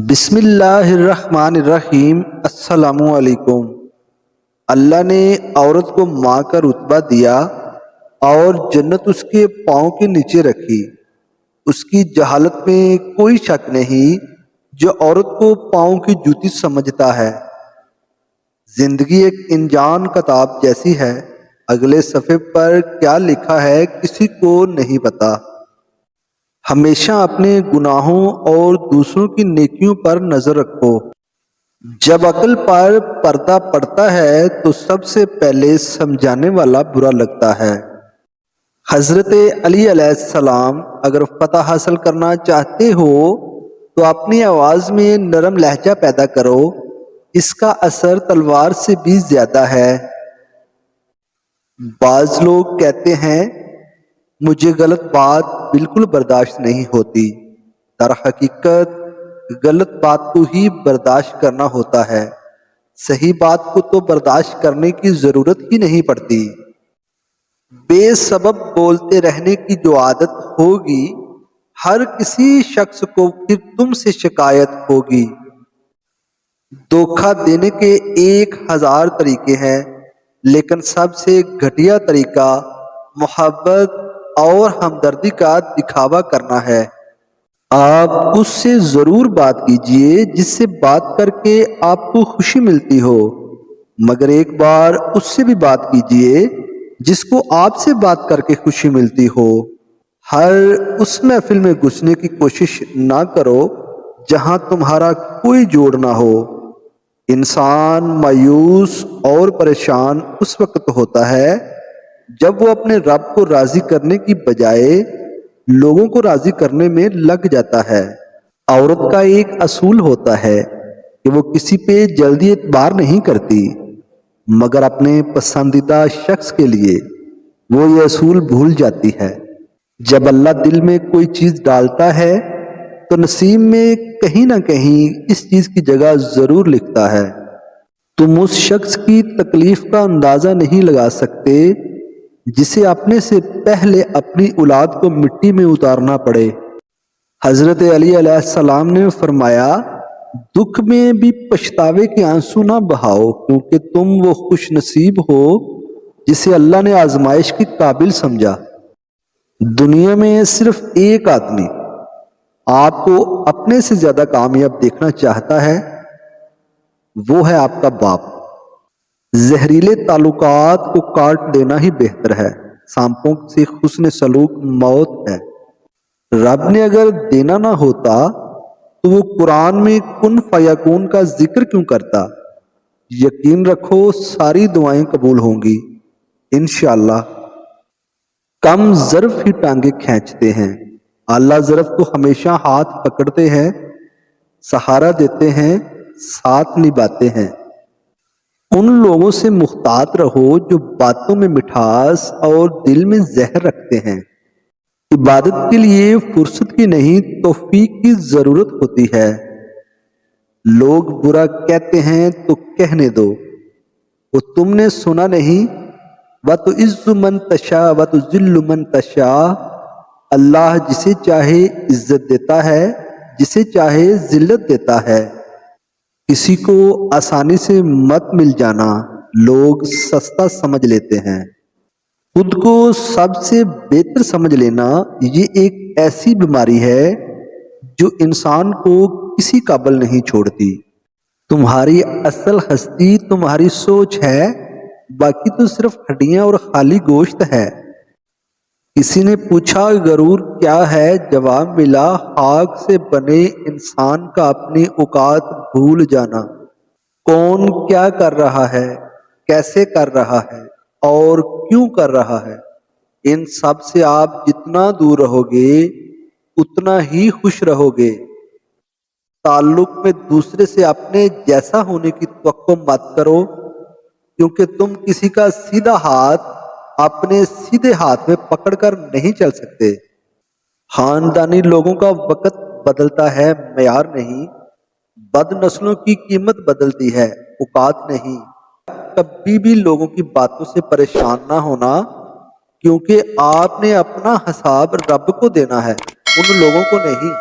بسم اللہ الرحمن الرحیم۔ السلام علیکم۔ اللہ نے عورت کو ماں کا رتبہ دیا اور جنت اس کے پاؤں کے نیچے رکھی۔ اس کی جہالت میں کوئی شک نہیں جو عورت کو پاؤں کی جوتی سمجھتا ہے۔ زندگی ایک انجان کتاب جیسی ہے، اگلے صفحے پر کیا لکھا ہے کسی کو نہیں پتا۔ ہمیشہ اپنے گناہوں اور دوسروں کی نیکیوں پر نظر رکھو۔ جب عقل پر پردہ پڑتا ہے تو سب سے پہلے سمجھانے والا برا لگتا ہے۔ حضرت علی علیہ السلام اگر فتح حاصل کرنا چاہتے ہو تو اپنی آواز میں نرم لہجہ پیدا کرو، اس کا اثر تلوار سے بھی زیادہ ہے۔ بعض لوگ کہتے ہیں مجھے غلط بات بالکل برداشت نہیں ہوتی۔ در حقیقت غلط بات کو ہی برداشت کرنا ہوتا ہے، صحیح بات کو تو برداشت کرنے کی ضرورت ہی نہیں پڑتی۔ بے سبب بولتے رہنے کی جو عادت ہوگی، ہر کسی شخص کو پھر تم سے شکایت ہوگی۔ دھوکہ دینے کے 1000 طریقے ہیں، لیکن سب سے گھٹیا طریقہ محبت اور ہمدردی کا دکھاوا کرنا ہے۔ آپ اس سے ضرور بات کیجئے جس سے بات کر کے آپ کو خوشی ملتی ہو، مگر ایک بار اس سے بھی بات کیجئے جس کو آپ سے بات کر کے خوشی ملتی ہو۔ ہر اس محفل میں گھسنے کی کوشش نہ کرو جہاں تمہارا کوئی جوڑ نہ ہو۔ انسان مایوس اور پریشان اس وقت ہوتا ہے جب وہ اپنے رب کو راضی کرنے کی بجائے لوگوں کو راضی کرنے میں لگ جاتا ہے۔ عورت کا ایک اصول ہوتا ہے کہ وہ کسی پہ جلدی اعتبار نہیں کرتی، مگر اپنے پسندیدہ شخص کے لیے وہ یہ اصول بھول جاتی ہے۔ جب اللہ دل میں کوئی چیز ڈالتا ہے تو نصیب میں کہیں نہ کہیں اس چیز کی جگہ ضرور لکھتا ہے۔ تم اس شخص کی تکلیف کا اندازہ نہیں لگا سکتے جسے اپنے سے پہلے اپنی اولاد کو مٹی میں اتارنا پڑے۔ حضرت علی علیہ السلام نے فرمایا، دکھ میں بھی پچھتاوے کے آنسو نہ بہاؤ، کیونکہ تم وہ خوش نصیب ہو جسے اللہ نے آزمائش کے قابل سمجھا۔ دنیا میں صرف ایک آدمی آپ کو اپنے سے زیادہ کامیاب دیکھنا چاہتا ہے، وہ ہے آپ کا باپ۔ زہریلے تعلقات کو کاٹ دینا ہی بہتر ہے، سانپوں سے حسن سلوک موت ہے۔ رب نے اگر دینا نہ ہوتا تو وہ قرآن میں کن فیکون کا ذکر کیوں کرتا؟ یقین رکھو ساری دعائیں قبول ہوں گی انشاءاللہ۔ کم ظرف ہی ٹانگیں کھینچتے ہیں، اعلیٰ ظرف تو ہمیشہ ہاتھ پکڑتے ہیں، سہارا دیتے ہیں، ساتھ نبھاتے ہیں۔ ان لوگوں سے محتاط رہو جو باتوں میں مٹھاس اور دل میں زہر رکھتے ہیں۔ عبادت کے لیے فرصت کی نہیں توفیق کی ضرورت ہوتی ہے۔ لوگ برا کہتے ہیں تو کہنے دو، وہ تم نے سنا نہیں، وَتُعِزُّ مَن تَشَاءُ وَتُذِلُّ مَن تَشَاءُ۔ اللہ جسے چاہے عزت دیتا ہے، جسے چاہے ذلت دیتا ہے۔ کسی کو آسانی سے مت مل جانا، لوگ سستا سمجھ لیتے ہیں۔ خود کو سب سے بہتر سمجھ لینا یہ ایک ایسی بیماری ہے جو انسان کو کسی قابل نہیں چھوڑتی۔ تمہاری اصل ہستی تمہاری سوچ ہے، باقی تو صرف ہڈیاں اور خالی گوشت ہے۔ کسی نے پوچھا غرور کیا ہے؟ جواب ملا، خاک سے بنے انسان کا اپنی اوقات بھول جانا۔ کون کیا کر رہا ہے، کیسے کر رہا ہے اور کیوں کر رہا ہے، ان سب سے آپ جتنا دور رہو گے اتنا ہی خوش رہو گے۔ تعلق میں دوسرے سے اپنے جیسا ہونے کی توقع مت کرو، کیونکہ تم کسی کا سیدھا ہاتھ اپنے سیدھے ہاتھ میں پکڑ کر نہیں چل سکتے۔ خاندانی لوگوں کا وقت بدلتا ہے، معیار نہیں۔ بد نسلوں کی قیمت بدلتی ہے، اوقات نہیں۔ کبھی بھی لوگوں کی باتوں سے پریشان نہ ہونا، کیونکہ آپ نے اپنا حساب رب کو دینا ہے، ان لوگوں کو نہیں۔